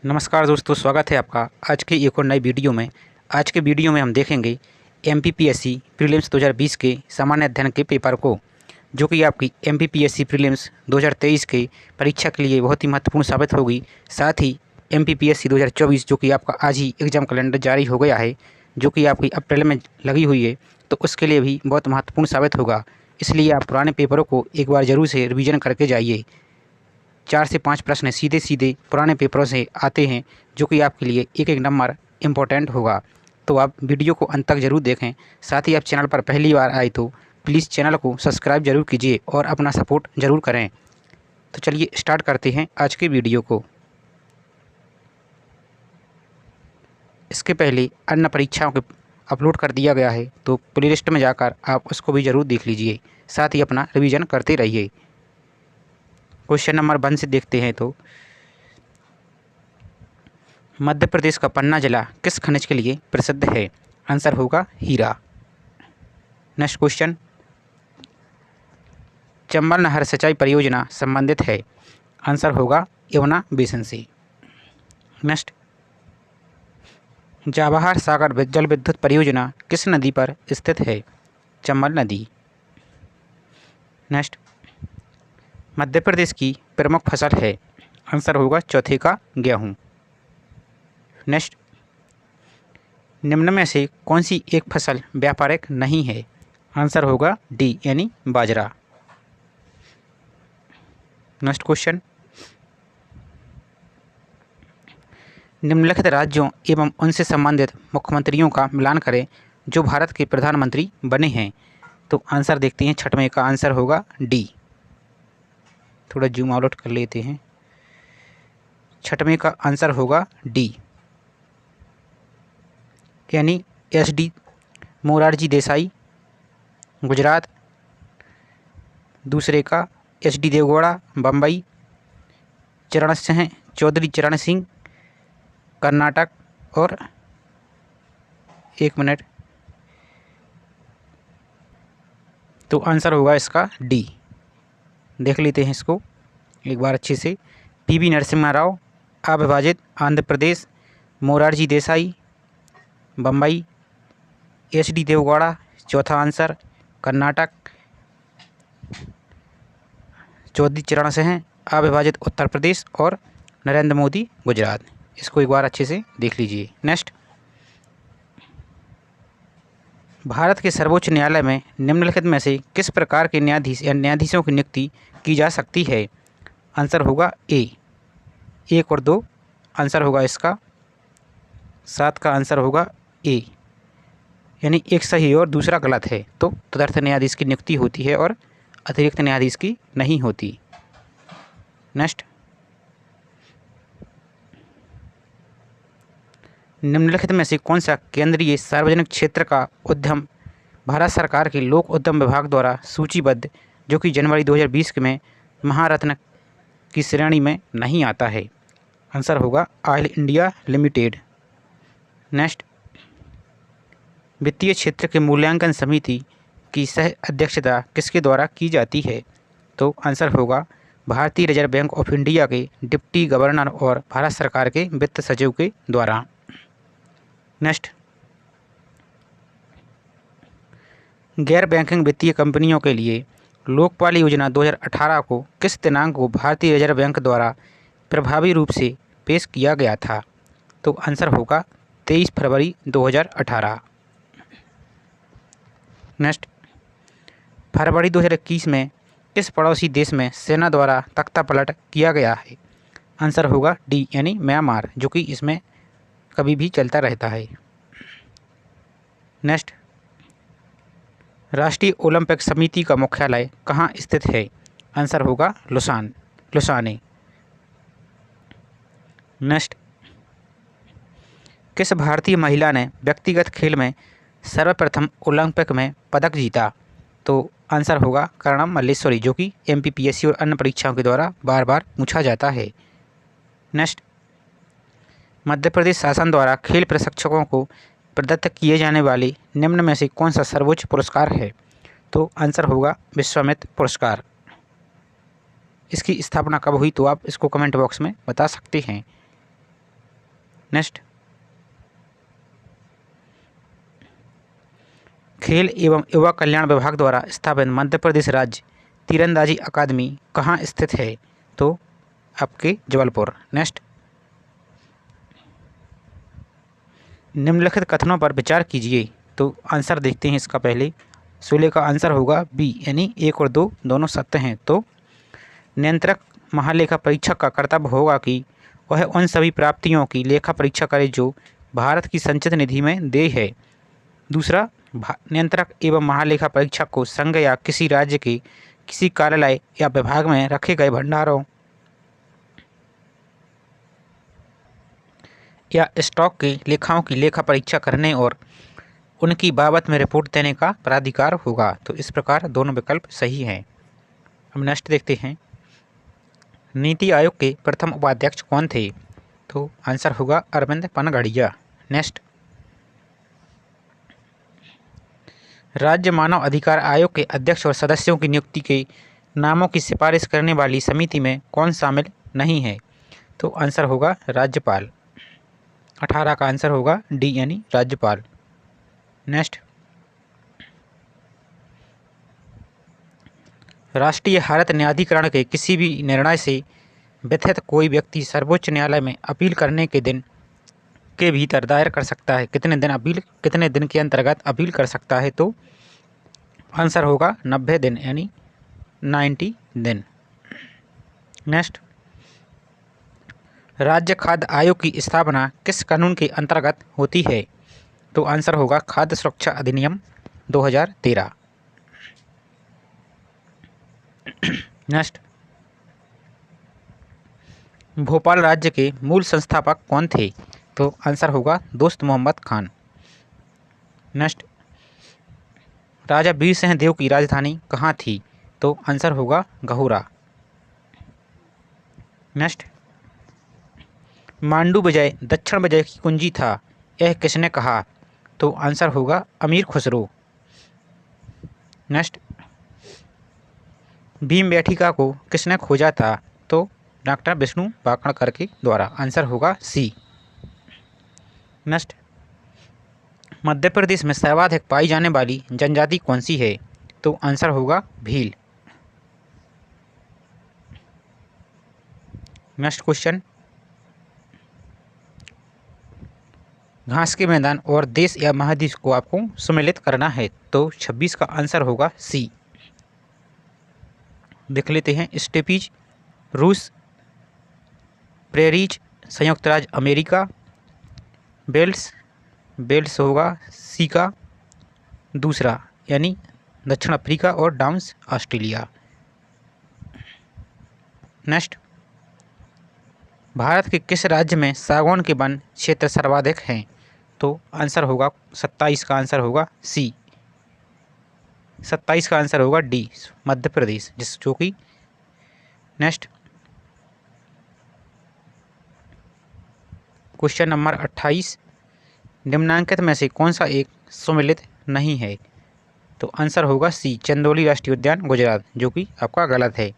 नमस्कार दोस्तों, स्वागत है आपका आज की एक और नई वीडियो में। आज के वीडियो में हम देखेंगे एमपीपीएससी प्रीलिम्स 2020 के सामान्य अध्ययन के पेपर को, जो कि आपकी एमपीपीएससी प्रीलिम्स 2023 के परीक्षा के लिए बहुत ही महत्वपूर्ण साबित होगी। साथ ही एमपीपीएससी 2024 जो कि आपका आज ही एग्ज़ाम कैलेंडर जारी हो गया है, जो कि आपकी अप्रैल में लगी हुई है, तो उसके लिए भी बहुत महत्वपूर्ण साबित होगा। इसलिए आप पुराने पेपरों को एक बार ज़रूर से रिवीजन करके जाइए। 4 से 5 प्रश्न सीधे सीधे पुराने पेपरों से आते हैं, जो कि आपके लिए एक एक नंबर इम्पोर्टेंट होगा। तो आप वीडियो को अंत तक ज़रूर देखें। साथ ही आप चैनल पर पहली बार आए तो प्लीज़ चैनल को सब्सक्राइब ज़रूर कीजिए और अपना सपोर्ट ज़रूर करें। तो चलिए स्टार्ट करते हैं आज के वीडियो को। इसके पहले अन्य परीक्षाओं के अपलोड कर दिया गया है, तो प्लेलिस्ट में जाकर आप उसको भी ज़रूर देख लीजिए। साथ ही अपना रिवीजन करते रहिए। क्वेश्चन नंबर 1 से देखते हैं तो मध्य प्रदेश का पन्ना जिला किस खनिज के लिए प्रसिद्ध है? आंसर होगा हीरा। नेक्स्ट क्वेश्चन, चंबल नहर सिंचाई परियोजना संबंधित है? आंसर होगा यमुना बेसिन से। नेक्स्ट, जवाहर सागर जल विद्युत परियोजना किस नदी पर स्थित है? चंबल नदी। नेक्स्ट, मध्य प्रदेश की प्रमुख फसल है? आंसर होगा चौथे का गेहूँ। नेक्स्ट, निम्न में से कौन सी एक फसल व्यापारिक नहीं है? आंसर होगा डी यानी बाजरा। नेक्स्ट क्वेश्चन, निम्नलिखित राज्यों एवं उनसे संबंधित मुख्यमंत्रियों का मिलान करें जो भारत के प्रधानमंत्री बने हैं। तो आंसर देखते हैं, छठवें का आंसर होगा डी। थोड़ा जूम आउट कर लेते हैं। छठवें का आंसर होगा डी यानी एसडी मोरारजी देसाई गुजरात, दूसरे का एचडी देवगौड़ा बम्बई, चरण सिंह चौधरी चरण सिंह कर्नाटक, और एक मिनट, तो आंसर होगा इसका डी। देख लेते हैं इसको एक बार अच्छे से। पीवी नरसिम्हा राव अविभाजित आंध्र प्रदेश, मोरारजी देसाई बम्बई, एचडी देवगौड़ा चौथा आंसर कर्नाटक, चौधरी चरण सिंह अविभाजित उत्तर प्रदेश, और नरेंद्र मोदी गुजरात। इसको एक बार अच्छे से देख लीजिए। नेक्स्ट, भारत के सर्वोच्च न्यायालय में निम्नलिखित में से किस प्रकार के न्यायाधीश या न्यायाधीशों की नियुक्ति की जा सकती है? आंसर होगा ए 1 और 2। आंसर होगा इसका 7 का आंसर होगा ए, यानी एक सही और दूसरा गलत है। तो तदर्थ न्यायाधीश की नियुक्ति होती है और अतिरिक्त न्यायाधीश की नहीं होती। नेक्स्ट, निम्नलिखित में से कौन सा केंद्रीय सार्वजनिक क्षेत्र का उद्यम भारत सरकार के लोक उद्यम विभाग द्वारा सूचीबद्ध, जो कि जनवरी 2020 में महारत्न की श्रेणी में नहीं आता है? आंसर होगा ऑयल इंडिया लिमिटेड। नेक्स्ट, वित्तीय क्षेत्र के मूल्यांकन समिति की सह अध्यक्षता किसके द्वारा की जाती है? तो आंसर होगा भारतीय रिजर्व बैंक ऑफ इंडिया के डिप्टी गवर्नर और भारत सरकार के वित्त सचिव के द्वारा। नेक्स्ट, गैर बैंकिंग वित्तीय कंपनियों के लिए लोकपाल योजना 2018 को किस दिनांक को भारतीय रिजर्व बैंक द्वारा प्रभावी रूप से पेश किया गया था? तो आंसर होगा 23 फरवरी 2018। नेक्स्ट, फरवरी 2021 में किस पड़ोसी देश में सेना द्वारा तख्ता पलट किया गया है? आंसर होगा डी यानी म्यांमार, जो कि इसमें कभी भी चलता रहता है। नेक्स्ट, राष्ट्रीय ओलंपिक समिति का मुख्यालय कहाँ स्थित है? आंसर होगा लुसाने। नेक्स्ट, किस भारतीय महिला ने व्यक्तिगत खेल में सर्वप्रथम ओलंपिक में पदक जीता? तो आंसर होगा कर्णम मल्लेश्वरी, जो कि एमपीपीएससी और अन्य परीक्षाओं के द्वारा बार बार पूछा जाता है। नेक्स्ट, मध्य प्रदेश शासन द्वारा खेल प्रशिक्षकों को प्रदत्त किए जाने वाले निम्न में से कौन सा सर्वोच्च पुरस्कार है? तो आंसर होगा विश्वामित्र पुरस्कार। इसकी स्थापना कब हुई? तो आप इसको कमेंट बॉक्स में बता सकते हैं। नेक्स्ट, खेल एवं युवा कल्याण विभाग द्वारा स्थापित मध्य प्रदेश राज्य तीरंदाजी अकादमी कहाँ स्थित है? तो आपके जबलपुर। नेक्स्ट, निम्नलिखित कथनों पर विचार कीजिए। तो आंसर देखते हैं इसका पहले। 16 का आंसर होगा बी, यानी 1 और 2 दोनों सत्य हैं। तो नियंत्रक महालेखा परीक्षक का कर्तव्य होगा कि वह उन सभी प्राप्तियों की लेखा परीक्षा करे जो भारत की संचित निधि में देय है। दूसरा, नियंत्रक एवं महालेखा परीक्षक को संघ या किसी राज्य के किसी कार्यालय या विभाग में रखे गए भंडारों या स्टॉक के लेखाओं की लेखा परीक्षा करने और उनकी बाबत में रिपोर्ट देने का प्राधिकार होगा। तो इस प्रकार दोनों विकल्प सही हैं। हम नेक्स्ट देखते हैं, नीति आयोग के प्रथम उपाध्यक्ष कौन थे? तो आंसर होगा अरविंद पनगड़िया। नेक्स्ट, राज्य मानव अधिकार आयोग के अध्यक्ष और सदस्यों की नियुक्ति के नामों की सिफारिश करने वाली समिति में कौन शामिल नहीं है? तो आंसर होगा राज्यपाल। 18 का आंसर होगा डी, यानी राज्यपाल। नेक्स्ट, राष्ट्रीय हरित न्यायाधिकरण के किसी भी निर्णय से व्यथित कोई व्यक्ति सर्वोच्च न्यायालय में अपील करने के दिन के भीतर दायर कर सकता है। कितने दिन के अंतर्गत अपील कर सकता है? तो आंसर होगा 90 दिन, यानी 90 दिन। नेक्स्ट, राज्य खाद्य आयोग की स्थापना किस कानून के अंतर्गत होती है? तो आंसर होगा खाद्य सुरक्षा अधिनियम 2013। नेक्स्ट, भोपाल राज्य के मूल संस्थापक कौन थे? तो आंसर होगा दोस्त मोहम्मद खान। नेक्स्ट, राजा वीर सिंह देव की राजधानी कहाँ थी? तो आंसर होगा गहुरा। नेक्स्ट, मांडू विजय दक्षिण विजय की कुंजी था, यह किसने कहा? तो आंसर होगा अमीर खुसरो। नेक्स्ट, भीमबेटका को किसने खोजा था? तो डॉक्टर विष्णु वाकणकर के द्वारा। आंसर होगा सी। नेक्स्ट, मध्य प्रदेश में सर्वाधिक पाई जाने वाली जनजाति कौन सी है? तो आंसर होगा भील। नेक्स्ट क्वेश्चन, घास के मैदान और देश या महाद्वीप को आपको सम्मिलित करना है। तो 26 का आंसर होगा सी। देख लेते हैं, स्टेपीज रूस, प्रेरीज संयुक्त राज्य अमेरिका, बेल्ट्स होगा सी का दूसरा, यानी दक्षिण अफ्रीका, और डाउन्स ऑस्ट्रेलिया। नेक्स्ट, भारत के किस राज्य में सागौन के वन क्षेत्र सर्वाधिक हैं? तो आंसर होगा 27 का आंसर होगा सी। 27 का आंसर होगा डी, मध्य प्रदेश, जो कि। नेक्स्ट, क्वेश्चन नंबर 28, निम्नांकित में से कौन सा एक सम्मिलित नहीं है? तो आंसर होगा सी, चंदौली राष्ट्रीय उद्यान गुजरात, जो कि आपका गलत है।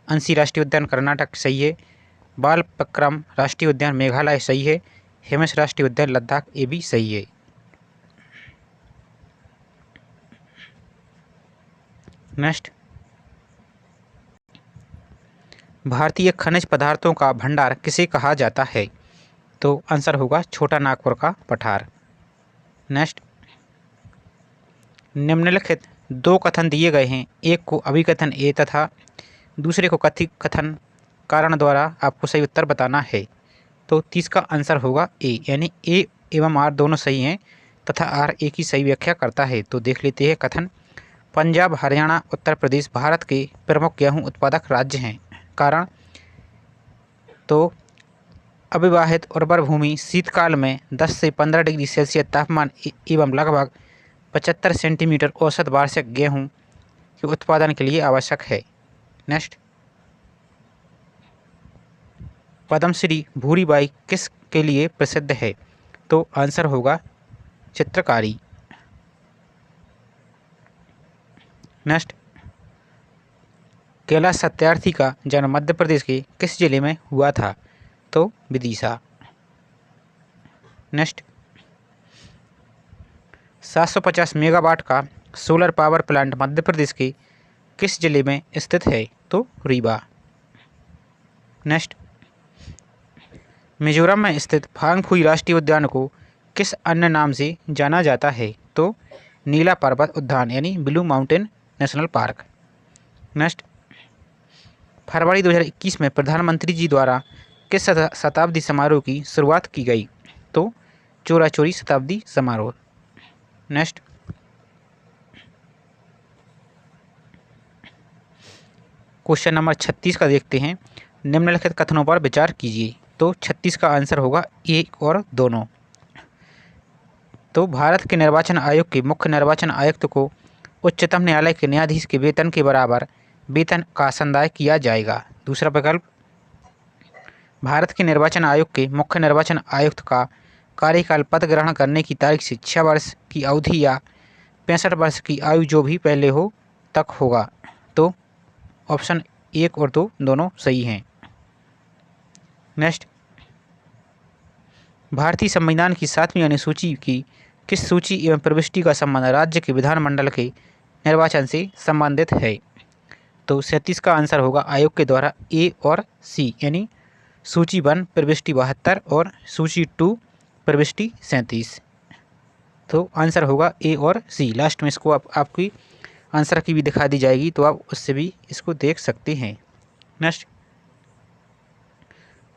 अंशी राष्ट्रीय उद्यान कर्नाटक सही है। बालपक्रम राष्ट्रीय उद्यान मेघालय सही है। हेमस राष्ट्रीय उद्यान लद्दाख, ये भी सही है। नेक्स्ट, भारतीय खनिज पदार्थों का भंडार किसे कहा जाता है? तो आंसर होगा छोटा नागपुर का पठार। नेक्स्ट, निम्नलिखित दो कथन दिए गए हैं, एक को अभिकथन ए तथा दूसरे को कथित कथन कारण द्वारा आपको सही उत्तर बताना है। तो 30 का आंसर होगा ए, यानी ए एवं आर दोनों सही हैं तथा आर ए की सही व्याख्या करता है। तो देख लेते हैं कथन, पंजाब, हरियाणा, उत्तर प्रदेश भारत के प्रमुख गेहूं उत्पादक राज्य हैं। कारण, तो अविवाहित उर्वर भूमि शीतकाल में 10 से 15 डिग्री सेल्सियस तापमान एवं लगभग 75 सेंटीमीटर औसत वार्षिक गेहूं के उत्पादन के लिए आवश्यक है। नेक्स्ट, पद्मश्री भूरीबाई किस के लिए प्रसिद्ध है? तो आंसर होगा चित्रकारी। नेक्स्ट, कैलाश सत्यार्थी का जन्म मध्य प्रदेश के किस जिले में हुआ था? तो विदिशा। नेक्स्ट, 750 मेगावाट का solar power plant Madhya Pradesh के किस जिले में स्थित है? तो रीवा। नेक्स्ट, मिजोरम में स्थित फांगफुई राष्ट्रीय उद्यान को किस अन्य नाम से जाना जाता है? तो नीला पर्वत उद्यान यानी Blue Mountain National Park. Next, फरवरी 2021 में प्रधानमंत्री जी द्वारा किस शताब्दी समारोह की शुरुआत की गई? तो चोरा चोरी शताब्दी समारोह। नेक्स्ट, क्वेश्चन नंबर 36 का देखते हैं। निम्नलिखित कथनों पर विचार कीजिए। तो 36 का आंसर होगा एक और दोनों। तो भारत के निर्वाचन आयोग के मुख्य निर्वाचन आयुक्त को उच्चतम न्यायालय के न्यायाधीश के वेतन के बराबर वेतन का संदाय किया जाएगा। दूसरा विकल्प, भारत के निर्वाचन आयोग के मुख्य निर्वाचन आयुक्त का कार्यकाल पद ग्रहण करने की तारीख से 6 वर्ष की अवधि या 65 वर्ष की आयु जो भी पहले हो तक होगा। तो ऑप्शन 1 और 2 दोनों सही हैं। नेक्स्ट, भारतीय संविधान की 7वीं अनुसूची की किस सूची एवं प्रविष्टि का संबंध राज्य के विधानमंडल के निर्वाचन से संबंधित है? तो 37 का आंसर होगा आयोग के द्वारा ए और सी यानी सूची 1 प्रविष्टि 72 और सूची 2 प्रविष्टि 37। तो आंसर होगा ए और सी। लास्ट में इसको आपकी आंसर की भी दिखा दी जाएगी तो आप उससे भी इसको देख सकते हैं। नेक्स्ट,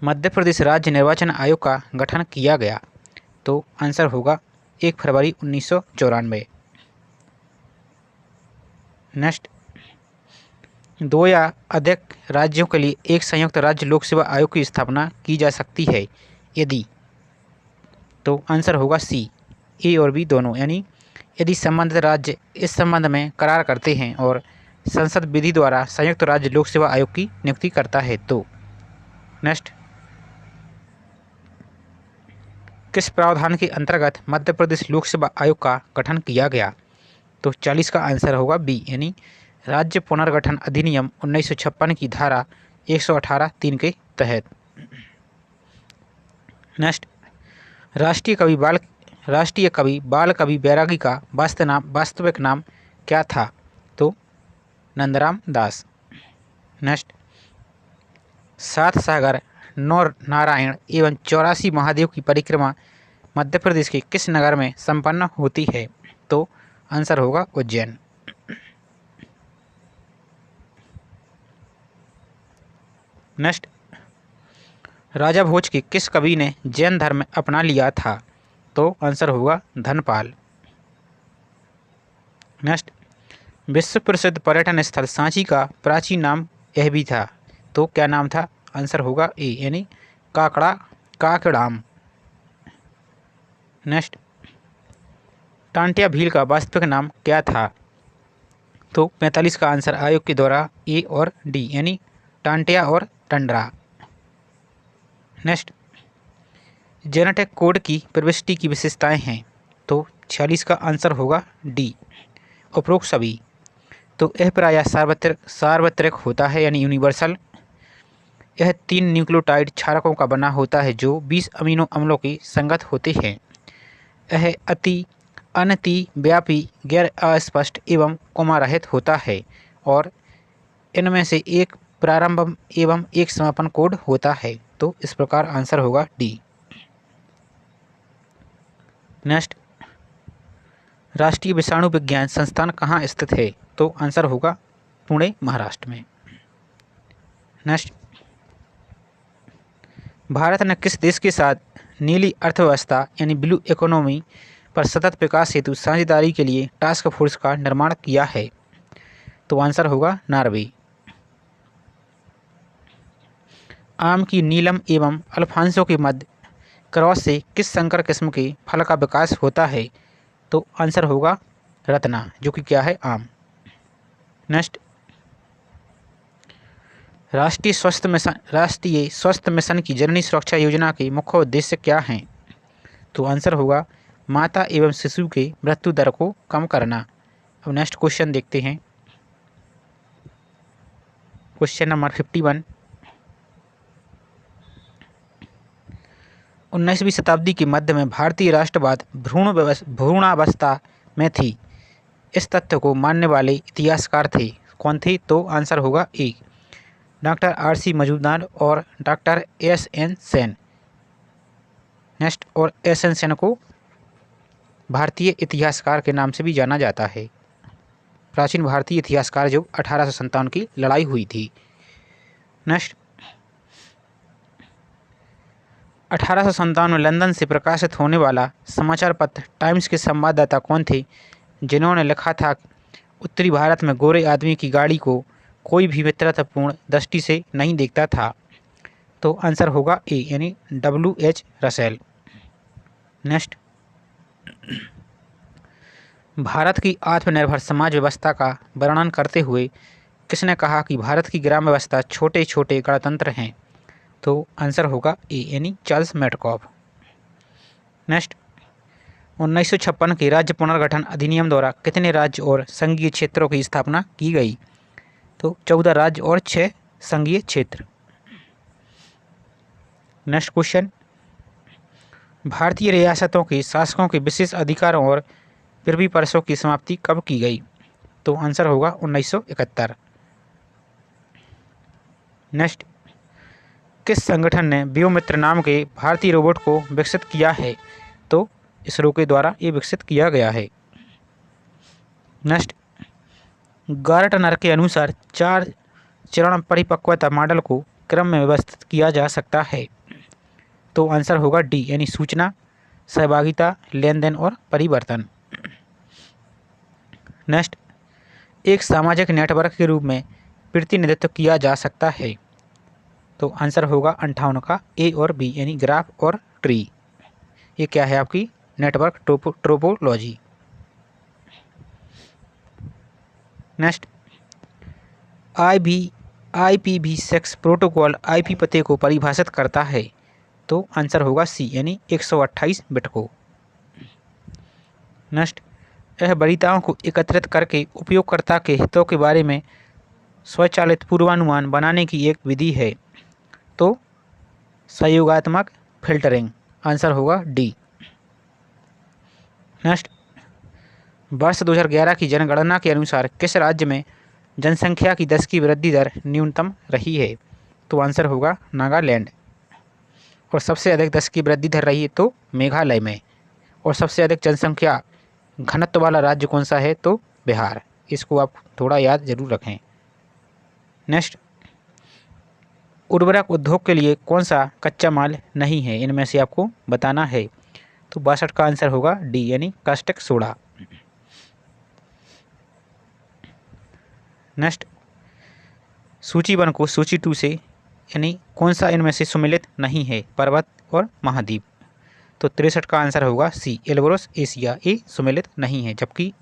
मध्य प्रदेश राज्य निर्वाचन आयोग का गठन किया गया। तो आंसर होगा 1 फरवरी 1994। नेक्स्ट, 2 या अधिक राज्यों के लिए एक संयुक्त राज्य लोक सेवा आयोग की स्थापना की जा सकती है यदि? तो आंसर होगा सी, ए और बी दोनों यानी यदि संबंधित राज्य इस संबंध में करार करते हैं और संसद विधि द्वारा संयुक्त राज्य लोक सेवा आयोग की नियुक्ति करता है तो। नेक्स्ट, किस प्रावधान के अंतर्गत मध्य प्रदेश लोक सेवा आयोग का गठन किया गया? तो 40 का आंसर होगा बी यानी राज्य पुनर्गठन अधिनियम 1956 की धारा 118(3) के तहत। नेक्स्ट, राष्ट्रीय कवि बाल कवि बैरागी का वास्तविक नाम क्या था? तो नंदराम दास। नेक्स्ट, 7 सागर 9 नारायण एवं 84 महादेव की परिक्रमा मध्य प्रदेश के किस नगर में संपन्न होती है? तो आंसर होगा उज्जैन। नेक्स्ट, राजा भोज के किस कवि ने जैन धर्म अपना लिया था? तो आंसर होगा धनपाल। नेक्स्ट, विश्व प्रसिद्ध पर्यटन स्थल सांची का प्राचीन नाम यह भी था तो क्या नाम था? आंसर होगा ए यानी काकड़ाम। नेक्स्ट, टांटिया भील का वास्तविक नाम क्या था? तो 45 का आंसर आयोग के द्वारा ए और डी यानी टांटिया और टंडरा। नेक्स्ट, जेनेटिक कोड की प्रविष्टि की विशेषताएं हैं। तो 46 का आंसर होगा डी उपरोक्त सभी। तो यह प्रायः सार्वत्रिक होता है यानी यूनिवर्सल। यह 3 न्यूक्लियोटाइड क्षारकों का बना होता है जो 20 अमीनो अम्लों के संगत होते हैं। यह अति व्यापी गैर अस्पष्ट एवं कोमा रहित होता है और इनमें से एक प्रारंभ एवं एक समापन कोड होता है। तो इस प्रकार आंसर होगा डी। नेक्स्ट, राष्ट्रीय विषाणु विज्ञान संस्थान कहाँ स्थित है? तो आंसर होगा पुणे महाराष्ट्र में। नेक्स्ट, भारत ने किस देश के साथ नीली अर्थव्यवस्था यानी ब्लू इकोनॉमी पर सतत विकास हेतु साझेदारी के लिए टास्क फोर्स का निर्माण किया है? तो आंसर होगा नॉर्वे। आम की नीलम एवं अल्फांसो के मध्य क्रॉस से किस संकर किस्म के फल का विकास होता है? तो आंसर होगा रत्ना जो कि क्या है? आम। नेक्स्ट, राष्ट्रीय स्वास्थ्य मिशन की जननी सुरक्षा योजना के मुख्य उद्देश्य क्या हैं? तो आंसर होगा माता एवं शिशु के मृत्यु दर को कम करना। अब नेक्स्ट क्वेश्चन देखते हैं। Question number 51। 19वीं शताब्दी के मध्य में भारतीय राष्ट्रवाद भ्रूणावस्था में थी। इस तथ्य को मानने वाले इतिहासकार थे। कौन थे? तो आंसर होगा ए, डॉक्टर आर.सी. मजूमदार और डॉक्टर एस.एन. सेन। नेक्स्ट, और एस.एन. सेन को भारतीय इतिहासकार के नाम से भी जाना जाता है। प्राचीन भारतीय इतिहासकार जो 1857 की लड़ाई हुई थी। नेक्स्ट, 1857 में लंदन से प्रकाशित होने वाला समाचार पत्र टाइम्स के संवाददाता कौन थे, जिन्होंने लिखा था उत्तरी भारत में गोरे आदमी की गाड़ी को कोई भी मित्रतापूर्ण दृष्टि से नहीं देखता था? तो आंसर होगा ए, यानी W.H. रसेल। नेक्स्ट, भारत की आत्मनिर्भर समाज व्यवस्था का वर्णन करते हुए किसने कहा कि भारत की ग्राम व्यवस्था छोटे छोटे गणतंत्र हैं? तो आंसर होगा ए, यानी चार्ल्स मेटकॉफ। नेक्स्ट, 1956 के राज्य पुनर्गठन अधिनियम द्वारा कितने राज्य और संघीय क्षेत्रों की स्थापना की गई? तो 14 राज्य और 6 संघीय क्षेत्र। नेक्स्ट क्वेश्चन, भारतीय रियासतों के शासकों के विशेष अधिकारों और प्रिवी पर्सों की समाप्ति कब की गई? तो आंसर होगा 1971। नेक्स्ट, किस संगठन ने व्योमित्र नाम के भारतीय रोबोट को विकसित किया है? तो इसरो के द्वारा ये विकसित किया गया है। नेक्स्ट, गार्टनर के अनुसार 4 चरण परिपक्वता मॉडल को क्रम में व्यवस्थित किया जा सकता है? तो आंसर होगा डी, यानी सूचना, सहभागिता, लेन देन और परिवर्तन। नेक्स्ट, एक सामाजिक नेटवर्क के रूप में प्रतिनिधित्व किया जा सकता है? तो आंसर होगा 58 का ए और बी, यानी ग्राफ और ट्री। ये क्या है? आपकी network topology. Next, IPv6 protocol IP पते को परिभाषित करता है? तो आंसर होगा सी, यानी 128 बिट को। नेक्स्ट, यह वरीयताओं को एकत्रित करके उपयोगकर्ता के हितों के बारे में स्वचालित पूर्वानुमान बनाने की एक विधि है? तो सहयोगात्मक फिल्टरिंग। आंसर होगा डी। नेक्स्ट, वर्ष 2011 की जनगणना के अनुसार किस राज्य में जनसंख्या की 10 की वृद्धि दर न्यूनतम रही है? तो आंसर होगा नागालैंड। और सबसे अधिक 10 की वृद्धि दर रही है तो मेघालय में। और सबसे अधिक जनसंख्या घनत्व वाला राज्य कौन सा है? तो बिहार। इसको आप थोड़ा याद जरूर रखें। नेक्स्ट, उर्वरक उद्योग के लिए कौन सा कच्चा माल नहीं है? इनमें से आपको बताना है। तो 62 का आंसर होगा डी, यानी कास्टिक सोडा। नेक्स्ट, सूची 1 को सूची 2 से यानी कौन सा इनमें से सुमेलित नहीं है? पर्वत और महाद्वीप। तो 63 का आंसर होगा सी, एल्ब्रोस एशिया, ये सुमेलित नहीं है। जबकि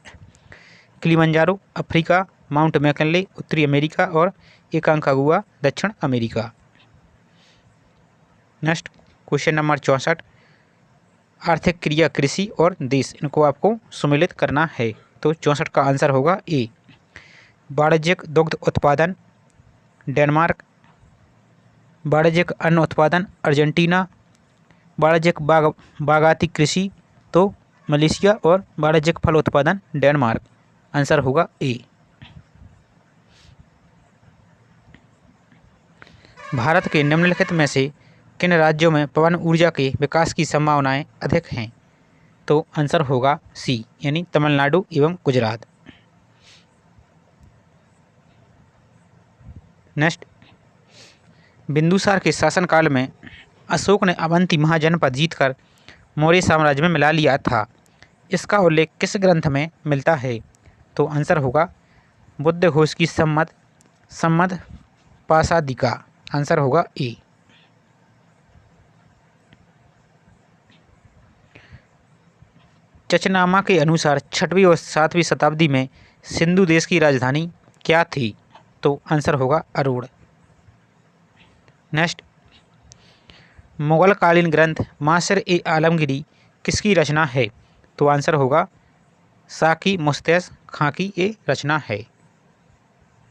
किलिमंजारो अफ्रीका, माउंट मैकिनले उत्तरी अमेरिका और एकांकागुआ दक्षिण अमेरिका। नेक्स्ट, क्वेश्चन नंबर 64, आर्थिक क्रिया कृषि और देश, इनको आपको सुमेलित करना है। तो 64 का आंसर होगा ए, वाणिज्यिक दुग्ध उत्पादन डेनमार्क, वाणिज्यिक अन्न उत्पादन अर्जेंटीना, वाणिज्यिक बागाती कृषि तो मलेशिया और वाणिज्यिक फल उत्पादन डेनमार्क। आंसर होगा ए। भारत के निम्नलिखित में से किन राज्यों में पवन ऊर्जा के विकास की संभावनाएं अधिक हैं? तो आंसर होगा सी, यानी तमिलनाडु एवं गुजरात। नेक्स्ट, बिंदुसार के शासनकाल में अशोक ने अवंती महाजनपद जीतकर मौर्य साम्राज्य में मिला लिया था। इसका उल्लेख किस ग्रंथ में मिलता है? तो आंसर होगा बुद्धघोष की सम्मद पासादिका। आंसर होगा ए। चचनामा के अनुसार 6वीं और 7वीं शताब्दी में सिंधु देश की राजधानी क्या थी? तो आंसर होगा अरोड़। नेक्स्ट, मुगल कालीन ग्रंथ मासिर ए आलमगीरी किसकी रचना है? तो आंसर होगा साकी मुस्तैस खां की ये रचना है।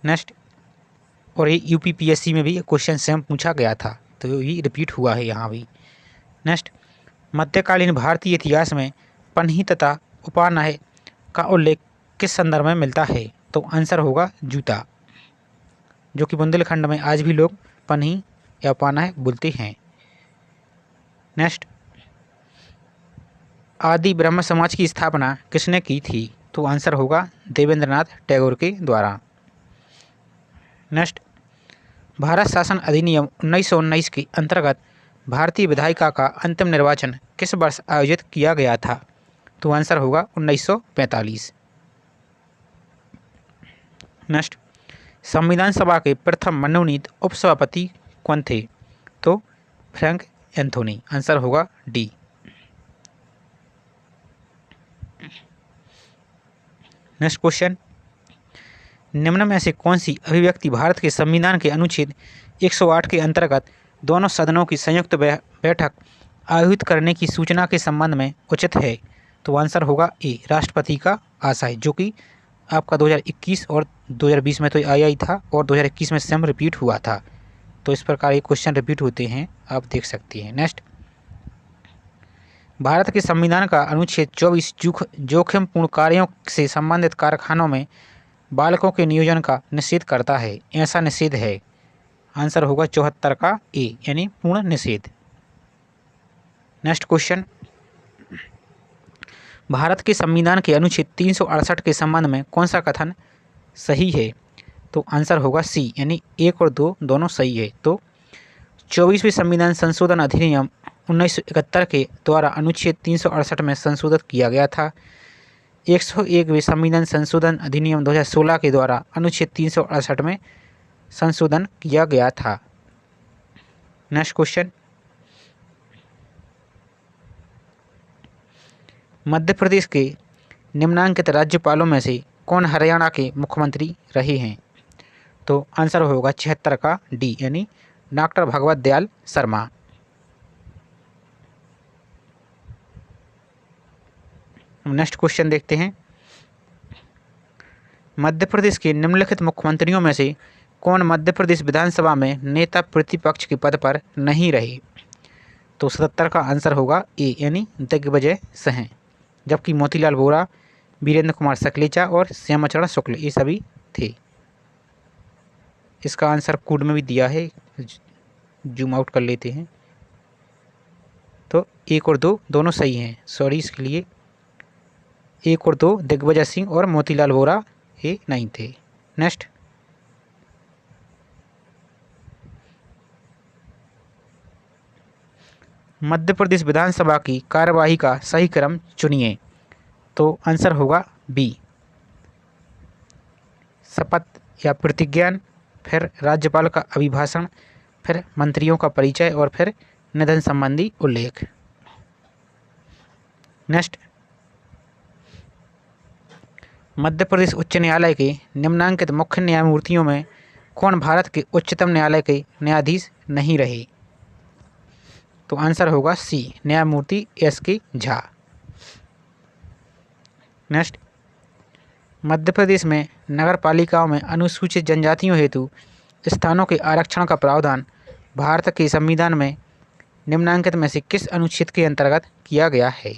नेक्स्ट, और ये UPPSC में भी क्वेश्चन सेम पूछा गया था, तो ये रिपीट हुआ है यहाँ भी। नेक्स्ट, मध्यकालीन भारतीय इतिहास में पन्ही तथा उपानाहे का उल्लेख किस संदर्भ में मिलता है? तो आंसर होगा जूता, जो कि बुंदेलखंड में आज भी लोग पन्ही या उपानाहे बोलते हैं। नेक्स्ट, आदि ब्रह्म समाज की स्थापना किसने की थी? तो आंसर होगा देवेंद्रनाथ टैगोर के द्वारा। नेक्स्ट, भारत शासन अधिनियम 1919 के अंतर्गत भारतीय विधायिका का अंतिम निर्वाचन किस वर्ष आयोजित किया गया था? तो आंसर होगा 1945। नेक्स्ट, संविधान सभा के प्रथम मनोनीत उपसभापति कौन थे? तो फ्रैंक एंथोनी, आंसर होगा डी। नेक्स्ट क्वेश्चन, निम्न में से कौन सी अभिव्यक्ति भारत के संविधान के अनुच्छेद 108 के अंतर्गत दोनों सदनों की संयुक्त बैठक आयोजित करने की सूचना के संबंध में उचित है? तो आंसर होगा ए, राष्ट्रपति का आशय, जो कि आपका 2021 और 2020 में तो आया ही था और 2021 में सेम रिपीट हुआ था। तो इस प्रकार ये क्वेश्चन रिपीट होते हैं, आप देख सकते हैं। नेक्स्ट, भारत के संविधान का अनुच्छेद 24 जोखिमपूर्ण कार्यों से संबंधित कारखानों में बालकों के नियोजन का निषेध करता है। ऐसा निषेध है, आंसर होगा 74 का ए, यानी पूर्ण निषेध। नेक्स्ट क्वेश्चन, भारत के संविधान के अनुच्छेद 368 के संबंध में कौन सा कथन सही है? तो आंसर होगा सी, यानी 1 और 2 दोनों सही है। तो 24वें संविधान संशोधन अधिनियम 1971 के द्वारा अनुच्छेद 368 में संशोधित किया गया था। 101वें संविधान संशोधन अधिनियम 2016 के द्वारा अनुच्छेद 368 में संशोधन किया गया था। नेक्स्ट क्वेश्चन, मध्य प्रदेश के निम्नांकित राज्यपालों में से कौन हरियाणा के मुख्यमंत्री रहे हैं? तो आंसर होगा 76 का डी, यानी doctor Bhagwat Dayal Sharma. Next question देखते हैं, मध्य प्रदेश के निम्नलिखित मुख्यमंत्रियों में से कौन मध्य प्रदेश विधानसभा में नेता प्रतिपक्ष के पद पर नहीं रहे? तो 77 का आंसर होगा ए, यानी दिग्विजय सिंह, जबकि मोतीलाल वोरा, वीरेंद्र कुमार सकलेचा और श्यामाचरण शुक्ल ये सभी थे। इसका आंसर कोड में भी दिया है, जूम आउट कर लेते हैं। तो 1 और 2 दोनों सही हैं, सॉरी इसके लिए 1 और 2 दिग्विजय सिंह और मोतीलाल वोरा ये नहीं थे। नेक्स्ट, मध्य प्रदेश विधानसभा की कार्यवाही का सही क्रम चुनिए। तो आंसर होगा बी, शपथ या प्रतिज्ञान, फिर राज्यपाल का अभिभाषण, फिर मंत्रियों का परिचय और फिर निधन संबंधी उल्लेख। नेक्स्ट, मध्य प्रदेश उच्च न्यायालय के निम्नांकित मुख्य न्यायमूर्तियों में कौन भारत के उच्चतम न्यायालय के न्यायाधीश नहीं रहे? तो आंसर होगा सी, न्यायमूर्ति एस.के. झा। नेक्स्ट, मध्य प्रदेश में नगर पालिकाओं में अनुसूचित जनजातियों हेतु स्थानों के आरक्षण का प्रावधान भारत के संविधान में निम्नांकित में से किस अनुच्छेद के अंतर्गत किया गया है?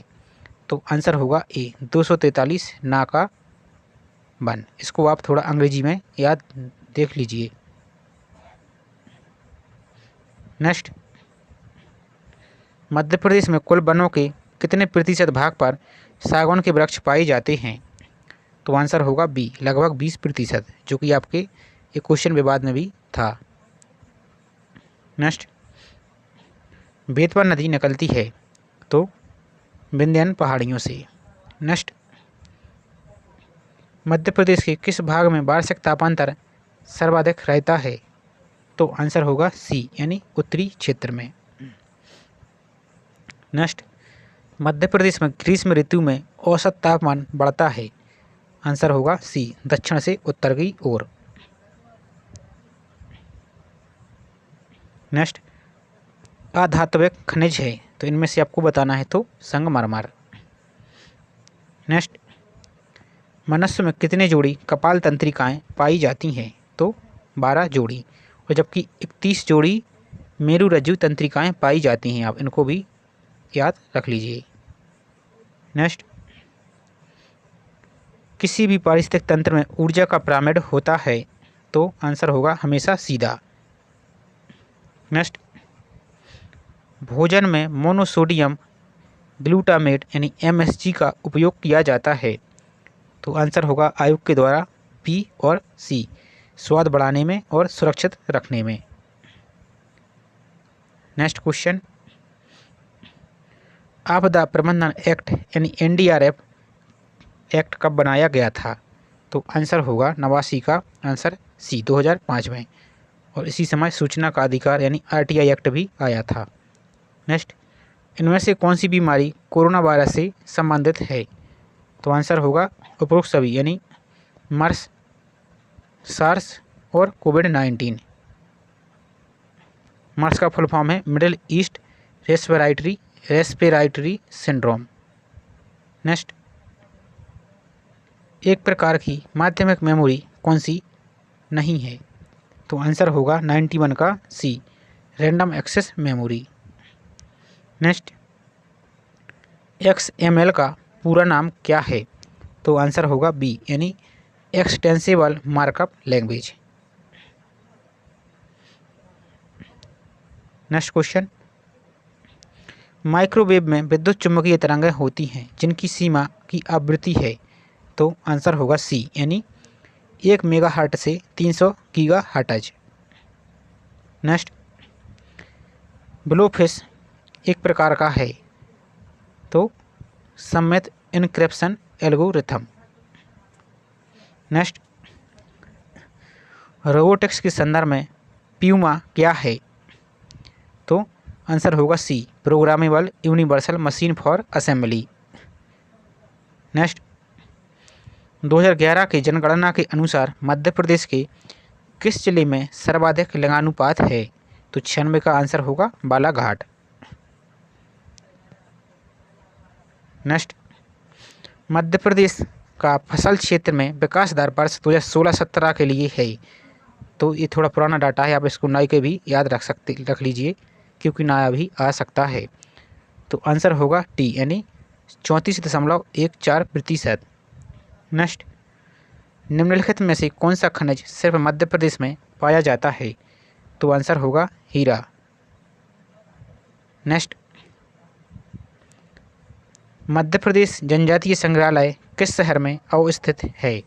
तो आंसर होगा ए, 243 ना का 1। इसको आप थोड़ा अंग्रेजी में याद देख लीजिए। नेक्स्ट, मध्य प्रदेश में कुल वनों के कितने प्रतिशत भाग पर सागौन के वृक्ष पाए जाते हैं? तो आंसर होगा बी, लगभग 20%, जो कि आपके एक क्वेश्चन विवाद में भी था। नेक्स्ट, बेतवा नदी निकलती है तो विंध्याचल पहाड़ियों से। नेक्स्ट, मध्य प्रदेश के किस भाग में वार्षिक तापांतर सर्वाधिक रहता है? तो आंसर होगा सी, यानी उत्तरी क्षेत्र में। नेक्स्ट, मध्य प्रदेश में ग्रीष्म ऋतु में औसत तापमान बढ़ता है। आंसर होगा सी, दक्षिण से उत्तर की ओर। नेक्स्ट, अधात्विक खनिज है तो इनमें से आपको बताना है तो संगमरमर। नेक्स्ट, मनुष्य में कितने जोड़ी कपाल तंत्रिकाएँ पाई जाती हैं? तो 12 जोड़ी, और जबकि 31 जोड़ी मेरुरज्जु तंत्रिकाएँ पाई जाती हैं। आप इनको भी याद रख लीजिए। नेक्स्ट, किसी भी पारिस्थितिक तंत्र में ऊर्जा का पिरामिड होता है तो आंसर होगा हमेशा सीधा। नेक्स्ट, भोजन में मोनोसोडियम ग्लूटामेट यानी MSG का उपयोग किया जाता है तो आंसर होगा आयुक के द्वारा बी और सी, स्वाद बढ़ाने में और सुरक्षित रखने में। नेक्स्ट क्वेश्चन, आपदा प्रबंधन एक्ट यानी NDRF एक्ट कब बनाया गया था तो आंसर होगा 89 का आंसर सी 2005 में, और इसी समय सूचना का अधिकार यानी RTI एक्ट भी आया था। नेक्स्ट, इनमें से कौन सी बीमारी कोरोना वायरस से संबंधित है तो आंसर होगा उपरोक्त सभी यानी मर्स, सार्स और कोविड-19। मर्स का फुल फॉर्म है middle east respiratory syndrome. Next, एक प्रकार की माध्यमिक मेमोरी कौन सी नहीं है तो आंसर होगा 91 का C, random access memory. Next, XML का पूरा नाम क्या है तो आंसर होगा बी यानी extensible markup language. Next question, microwave में विद्युत चुम्बकीय तरंगें होती हैं जिनकी सीमा की आवृत्ति है तो आंसर होगा सी यानी 1 मेगाहर्ट्ज से 300 गीगाहर्ट्ज। नेक्स्ट, ब्लोफिश एक प्रकार का है तो सममित इनक्रिप्शन एल्गोरिथम। नेक्स्ट, रोबोटिक्स के संदर्भ में प्यूमा क्या है तो आंसर होगा C, programmable universal machine for assembly. Next, 2011 की जनगणना के अनुसार मध्य प्रदेश के किस जिले में सर्वाधिक लिंगानुपात है तो 96 का आंसर होगा बालाघाट। नेक्स्ट, मध्य प्रदेश का फसल क्षेत्र में विकास दर वर्ष 2016-17 के लिए है तो ये थोड़ा पुराना डाटा है, आप इसको नए के भी याद रख लीजिए क्योंकि नया भी आ सकता है। तो आंसर होगा टी यानी 34.14%। नेक्स्ट, निम्नलिखित में से कौन सा खनिज सिर्फ मध्य प्रदेश में पाया जाता है तो आंसर होगा हीरा। नेक्स्ट, मध्य प्रदेश जनजातीय संग्रहालय किस शहर में अवस्थित है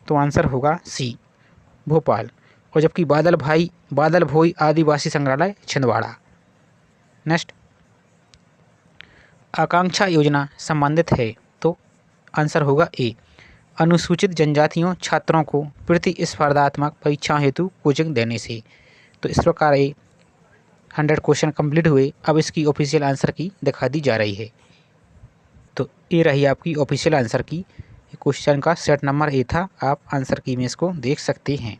तो आंसर होगा सी, भोपाल, और जबकि बादल भोई आदिवासी संग्रहालय छिंदवाड़ा। नेक्स्ट, आकांक्षा योजना संबंधित है तो आंसर होगा ए, अनुसूचित जनजातियों छात्रों को प्रतिस्पर्धात्मक परीक्षाओं हेतु कोचिंग देने से। तो इस प्रकार ये 100 क्वेश्चन कंप्लीट हुए। अब इसकी ऑफिशियल आंसर की दिखा दी जा रही है। तो ये रही आपकी ऑफिशियल आंसर की। क्वेश्चन का सेट नंबर ए था, आप आंसर की में इसको देख सकते हैं।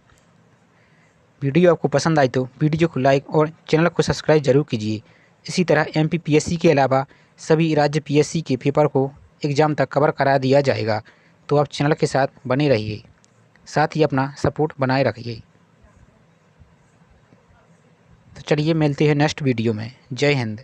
वीडियो आपको पसंद आई तो वीडियो को लाइक और चैनल को सब्सक्राइब जरूर कीजिए। इसी तरह MPPSC के अलावा सभी राज्य PSC के पेपर को एग्ज़ाम तक कवर करा दिया जाएगा, तो आप चैनल के साथ बने रहिए, साथ ही अपना सपोर्ट बनाए रखिए। तो चलिए मिलते हैं नेक्स्ट वीडियो में। जय हिंद।